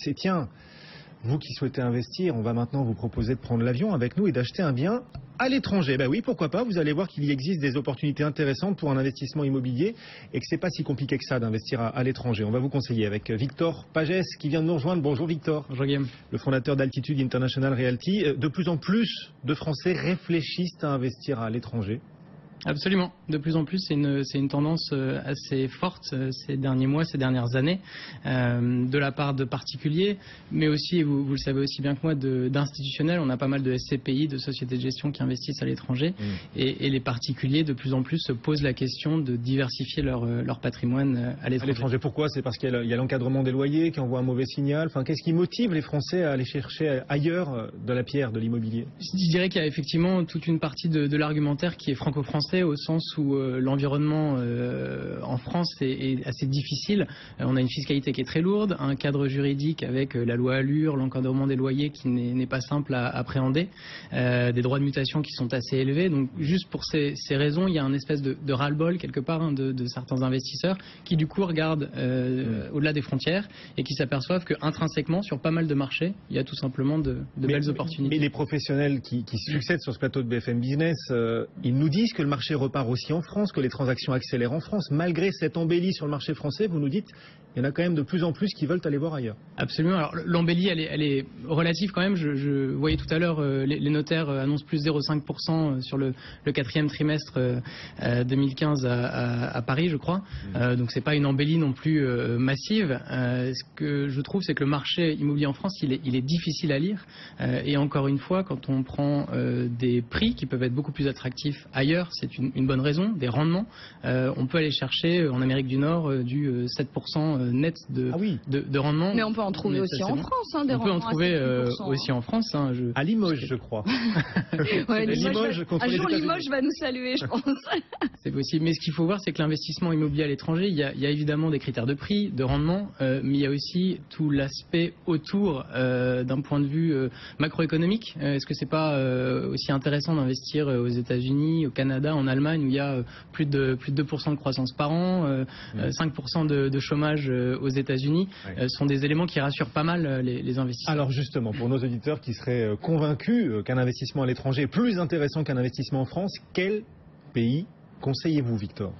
C'est tiens, vous qui souhaitez investir, on va maintenant vous proposer de prendre l'avion avec nous et d'acheter un bien à l'étranger. Ben oui, pourquoi pas, vous allez voir qu'il y existe des opportunités intéressantes pour un investissement immobilier et que c'est pas si compliqué que ça d'investir à l'étranger. On va vous conseiller avec Victor Pagès qui vient de nous rejoindre. Bonjour Victor. Bonjour Guillaume. Le fondateur d'Altitude International Realty. De plus en plus de Français réfléchissent à investir à l'étranger. Absolument. De plus en plus, c'est une tendance assez forte ces derniers mois, ces dernières années, de la part de particuliers, mais aussi, vous le savez aussi bien que moi, d'institutionnels. On a pas mal de SCPI, de sociétés de gestion qui investissent à l'étranger, et les particuliers, de plus en plus, se posent la question de diversifier leur patrimoine à l'étranger. Pourquoi? C'est parce qu'il y a l'encadrement des loyers qui envoie un mauvais signal. Enfin, qu'est-ce qui motive les Français à aller chercher ailleurs de la pierre, de l'immobilier? Je dirais qu'il y a effectivement toute une partie de l'argumentaire qui est franco-français, au sens où l'environnement en France est assez difficile. On a une fiscalité qui est très lourde, un cadre juridique avec la loi Allure, l'encadrement des loyers qui n'est pas simple à appréhender, des droits de mutation qui sont assez élevés. Donc juste pour ces raisons, il y a un espèce de ras-le-bol quelque part de certains investisseurs qui du coup regardent au-delà des frontières et qui s'aperçoivent qu'intrinsèquement, sur pas mal de marchés, il y a tout simplement de belles opportunités. Mais les professionnels qui succèdent sur ce plateau de BFM Business, ils nous disent que le marché repart aussi en France, que les transactions accélèrent en France. Malgré cette embellie sur le marché français, vous nous dites il y en a quand même de plus en plus qui veulent aller voir ailleurs. Absolument. Alors l'embellie, elle est relative quand même. Je voyais tout à l'heure les notaires annoncent plus 0,5% sur le quatrième trimestre 2015 à Paris, je crois. Donc c'est pas une embellie non plus massive. Ce que je trouve, c'est que le marché immobilier en France, il est difficile à lire. Et encore une fois, quand on prend des prix qui peuvent être beaucoup plus attractifs ailleurs, c'est une bonne raison, des rendements. On peut aller chercher en Amérique du Nord du 7% net de rendement. Mais on peut en trouver aussi en France. Des on peut en trouver aussi en France. À Limoges, je crois. Ouais, Limoges, un jour Limoges va nous saluer, je pense. C'est possible. Mais ce qu'il faut voir, c'est que l'investissement immobilier à l'étranger, il y a évidemment des critères de prix, de rendement, mais il y a aussi tout l'aspect autour d'un point de vue macroéconomique. Est-ce que c'est pas aussi intéressant d'investir aux États-Unis, au Canada, en Allemagne, où il y a plus de 2% de croissance par an, 5% de chômage aux États-Unis, sont des éléments qui rassurent pas mal les investisseurs. Alors justement, pour nos auditeurs qui seraient convaincus qu'un investissement à l'étranger est plus intéressant qu'un investissement en France, quel pays conseillez-vous, Victor?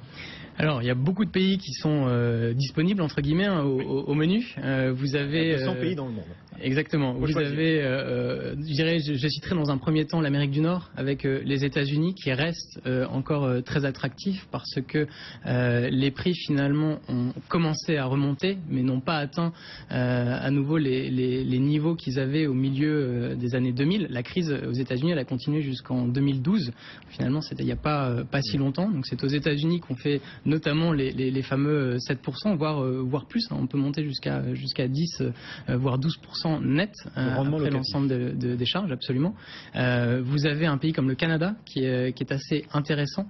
Alors, il y a beaucoup de pays qui sont disponibles, entre guillemets, au menu. Vous avez... 200 pays dans le monde. Exactement. Vous avez, je dirais, je citerai dans un premier temps l'Amérique du Nord, avec les États-Unis, qui restent encore très attractifs parce que les prix, finalement, ont commencé à remonter, mais n'ont pas atteint à nouveau les niveaux qu'ils avaient au milieu des années 2000. La crise aux États-Unis, elle a continué jusqu'en 2012. Finalement, c'était il n'y a pas si longtemps. Donc, c'est aux États-Unis qu'on fait notamment les fameux 7%, voire plus. On peut monter jusqu'à 10, voire 12% net après l'ensemble des charges, absolument. Vous avez un pays comme le Canada qui est assez intéressant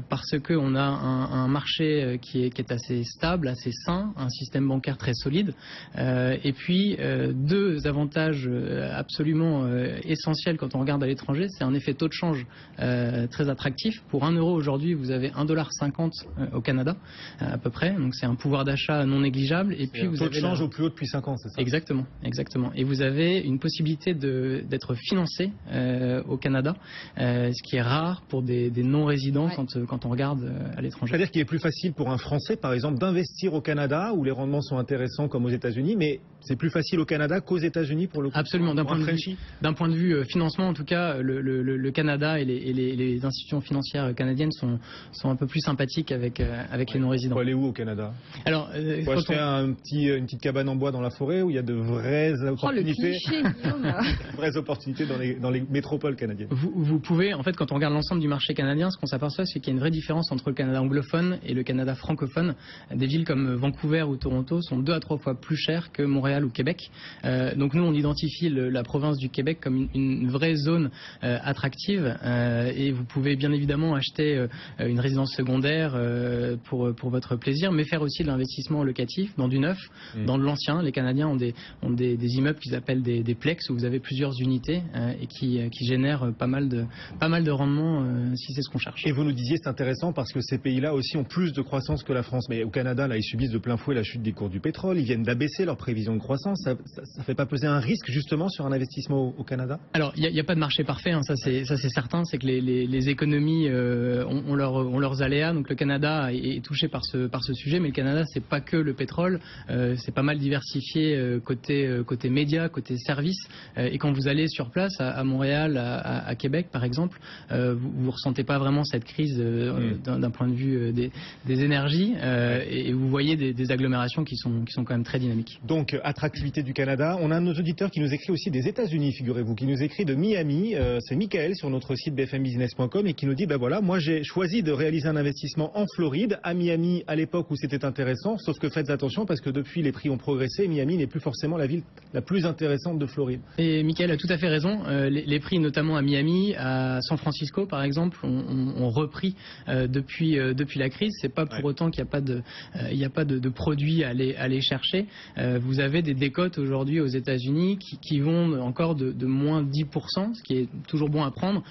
parce qu'on a un marché qui est assez stable, assez sain, un système bancaire très solide, et puis deux avantages absolument essentiels quand on regarde à l'étranger, c'est un effet taux de change très attractif. Pour 1 euro aujourd'hui, vous avez 1,50 $ au Canada, à peu près. Donc c'est un pouvoir d'achat non négligeable. Et puis vous avez taux de change au plus haut depuis 5 ans, c'est ça? Exactement. Et vous avez une possibilité d'être financé au Canada, ce qui est rare pour des non-résidents quand on regarde à l'étranger. C'est-à-dire qu'il est plus facile pour un Français, par exemple, d'investir au Canada, où les rendements sont intéressants comme aux États-Unis, mais c'est plus facile au Canada qu'aux États-Unis pour le coup. Absolument. D'un point de vue financement, en tout cas, le Canada et les institutions financières canadiennes sont un peu plus sympathiques avec les non-résidents. Faut aller où au Canada? Alors, faut acheter une petite cabane en bois dans la forêt où il y a de vraies opportunités, vraies opportunités dans les métropoles canadiennes. Vous pouvez, en fait, quand on regarde l'ensemble du marché canadien, ce qu'on s'aperçoit, c'est qu'il y a une vraie différence entre le Canada anglophone et le Canada francophone. Des villes comme Vancouver ou Toronto sont 2 à 3 fois plus chères que Montréal ou Québec. Donc nous, on identifie la province du Québec comme une vraie zone attractive, et vous pouvez bien évidemment acheter une résidence secondaire pour votre plaisir, mais faire aussi de l'investissement locatif dans du neuf, dans de l'ancien. Les Canadiens ont des immeubles qu'ils appellent des plex, où vous avez plusieurs unités et qui génèrent pas mal de rendement si c'est ce qu'on cherche. Et vous nous disiez, c'est intéressant parce que ces pays-là aussi ont plus de croissance que la France. Mais au Canada, là, ils subissent de plein fouet la chute des cours du pétrole. Ils viennent d'abaisser leurs prévisions de croissance, ça ne fait pas peser un risque justement sur un investissement au Canada? Alors, il n'y a pas de marché parfait, hein, ça c'est certain, c'est que les économies ont leurs aléas, donc le Canada est touché par ce sujet, mais le Canada c'est pas que le pétrole, c'est pas mal diversifié côté médias, côté services, et quand vous allez sur place, à Montréal, à Québec par exemple, vous ressentez pas vraiment cette crise d'un point de vue des énergies, et vous voyez des agglomérations qui sont quand même très dynamiques. Donc, attractivité du Canada. On a un de nos auditeurs qui nous écrit aussi des États-Unis, figurez-vous, qui nous écrit de Miami. C'est Michael sur notre site bfmbusiness.com et qui nous dit, ben voilà, moi j'ai choisi de réaliser un investissement en Floride, à Miami, à l'époque où c'était intéressant, sauf que faites attention parce que depuis les prix ont progressé, Miami n'est plus forcément la ville la plus intéressante de Floride. Et Michael a tout à fait raison. Les prix, notamment à Miami, à San Francisco par exemple, ont repris depuis la crise. C'est pas pour autant qu'il n'y a pas de produits à aller chercher. Vous avez des décotes aujourd'hui aux États-Unis qui vont encore de moins 10%, ce qui est toujours bon à prendre.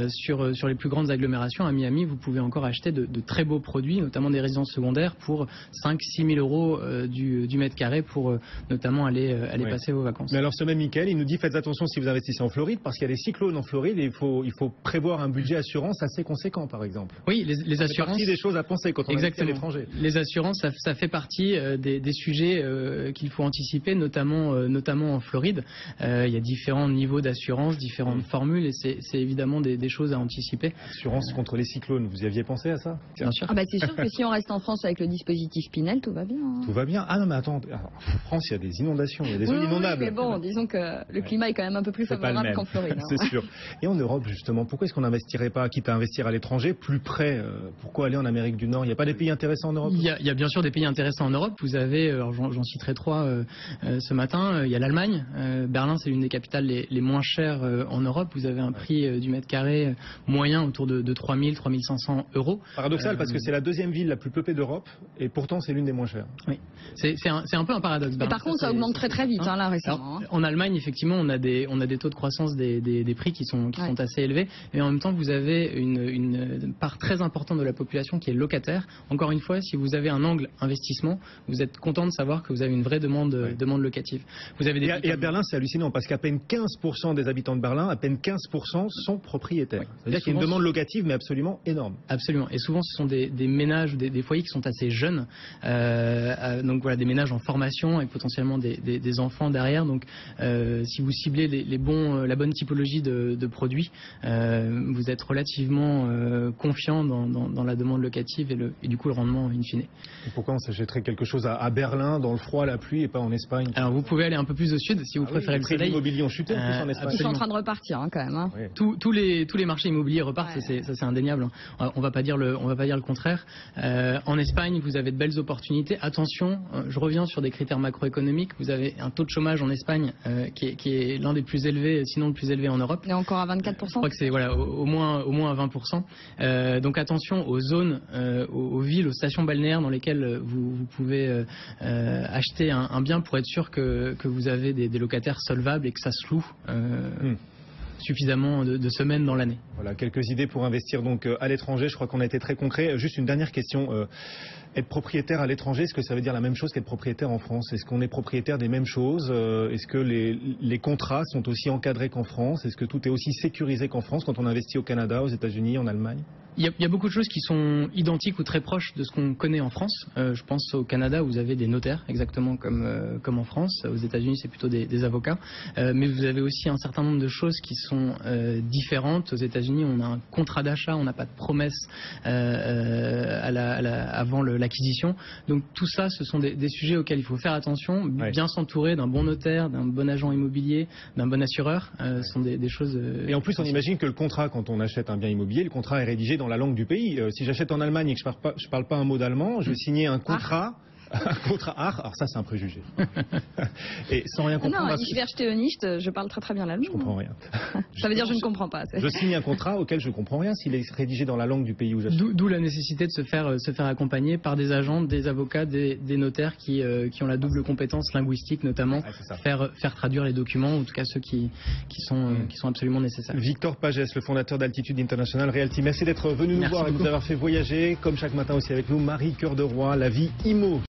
Sur les plus grandes agglomérations, à Miami, vous pouvez encore acheter de très beaux produits, notamment des résidences secondaires pour 5-6 000 euros du mètre carré pour notamment aller passer vos vacances. Mais alors ce même Michael, il nous dit faites attention si vous investissez en Floride parce qu'il y a des cyclones en Floride et il faut prévoir un budget assurance assez conséquent par exemple. Oui, les assurances. C'est partie des choses à penser quand on investit à l'étranger. Les assurances, ça fait partie des sujets qu'il faut anticiper, notamment en Floride. Il y a différents niveaux d'assurance, différentes formules et c'est évidemment des choses à anticiper. Assurance contre les cyclones, vous y aviez pensé à ça? Bien sûr. Ah bah c'est sûr que si on reste en France avec le dispositif Pinel, tout va bien. Hein. Tout va bien. Ah non mais attends, en France il y a des inondations, il y a des zones inondables. Mais bon, disons que le climat est quand même un peu plus favorable qu'en Floride. Hein. C'est sûr. Et en Europe justement, pourquoi est-ce qu'on n'investirait pas, quitte à investir à l'étranger, plus près? Pourquoi aller en Amérique du Nord? Il n'y a pas des pays intéressants en Europe? Il y a bien sûr des pays intéressants en Europe. Vous avez, alors j'en citerai 3 ce matin. Il y a l'Allemagne. Berlin, c'est l'une des capitales les moins chères en Europe. Vous avez un prix du mètre carré moyen autour de 3 000, 3 500 euros. Paradoxal parce que c'est la deuxième ville la plus peuplée d'Europe et pourtant c'est l'une des moins chères. Oui, c'est un peu un paradoxe. Et par contre, ça augmente très vite là récemment. Alors, en Allemagne, effectivement, on a des taux de croissance des prix qui sont assez élevés, mais en même temps, vous avez une part très importante de la population qui est locataire. Encore une fois, si vous avez un angle investissement, vous êtes content de savoir que vous avez une vraie demande locative. Vous avez et à Berlin, c'est hallucinant parce qu'à peine 15% des habitants de Berlin, à peine 15% sont propriétaires. C'est-à-dire qu'il y a une demande locative, mais absolument énorme. Absolument. Et souvent, ce sont des ménages, des foyers qui sont assez jeunes. Donc voilà, des ménages en formation et potentiellement des enfants derrière. Donc, si vous ciblez la bonne typologie de produits, vous êtes relativement confiant dans la demande locative et du coup le rendement in fine. Et pourquoi on s'achèterait quelque chose à Berlin, dans le froid, la pluie, et pas en Espagne? Alors vous pouvez aller un peu plus au sud si vous préférez le soleil. Les immobiliers ont chuté en plus en Espagne. Ils sont en train de repartir quand même. Hein. Oui. Tous les marchés immobiliers repartent, ça c'est indéniable. On va pas dire le contraire. En Espagne, vous avez de belles opportunités. Attention, je reviens sur des critères macroéconomiques. Vous avez un taux de chômage en Espagne qui est l'un des plus élevés, sinon le plus élevé en Europe. Il est encore à 24%. Je crois que c'est au moins à 20%. Donc attention aux zones, aux villes, aux stations balnéaires dans lesquelles vous pouvez acheter un bien pour être sûr que vous avez des locataires solvables et que ça se loue suffisamment de semaines dans l'année. Voilà, quelques idées pour investir donc à l'étranger. Je crois qu'on a été très concret. Juste une dernière question. Être propriétaire à l'étranger, est-ce que ça veut dire la même chose qu'être propriétaire en France? Est-ce qu'on est propriétaire des mêmes choses? Est-ce que les contrats sont aussi encadrés qu'en France? Est-ce que tout est aussi sécurisé qu'en France quand on investit au Canada, aux États-Unis, en Allemagne? Il y a beaucoup de choses qui sont identiques ou très proches de ce qu'on connaît en France. Je pense au Canada où vous avez des notaires, exactement comme en France. Aux États-Unis, c'est plutôt des avocats. Mais vous avez aussi un certain nombre de choses qui sont différentes. Aux États-Unis, on a un contrat d'achat, on n'a pas de promesse avant l'acquisition. Donc tout ça, ce sont des sujets auxquels il faut faire attention. Bien s'entourer d'un bon notaire, d'un bon agent immobilier, d'un bon assureur. Ce sont des choses... Et en plus, on imagine que le contrat, quand on achète un bien immobilier, le contrat est rédigé dans la langue du pays. Si j'achète en Allemagne et que je parle pas un mot d'allemand, je vais signer un contrat... Un contrat alors ça c'est un préjugé. Et sans rien comprendre. Non, ich verstehe nicht, je parle très bien l'allemand. Je comprends rien. Ça veut dire je ne comprends pas. Je signe un contrat auquel je comprends rien s'il est rédigé dans la langue du pays où j'achète. D'où la nécessité de se faire accompagner par des agents, des avocats, des notaires qui ont la double compétence linguistique notamment, faire traduire les documents, en tout cas ceux qui sont absolument nécessaires. Victor Pagès, le fondateur d'Altitude International Realty. Merci d'être venu nous voir et de nous avoir fait voyager, comme chaque matin aussi avec nous, Marie Cœur de Roi, la vie IMO.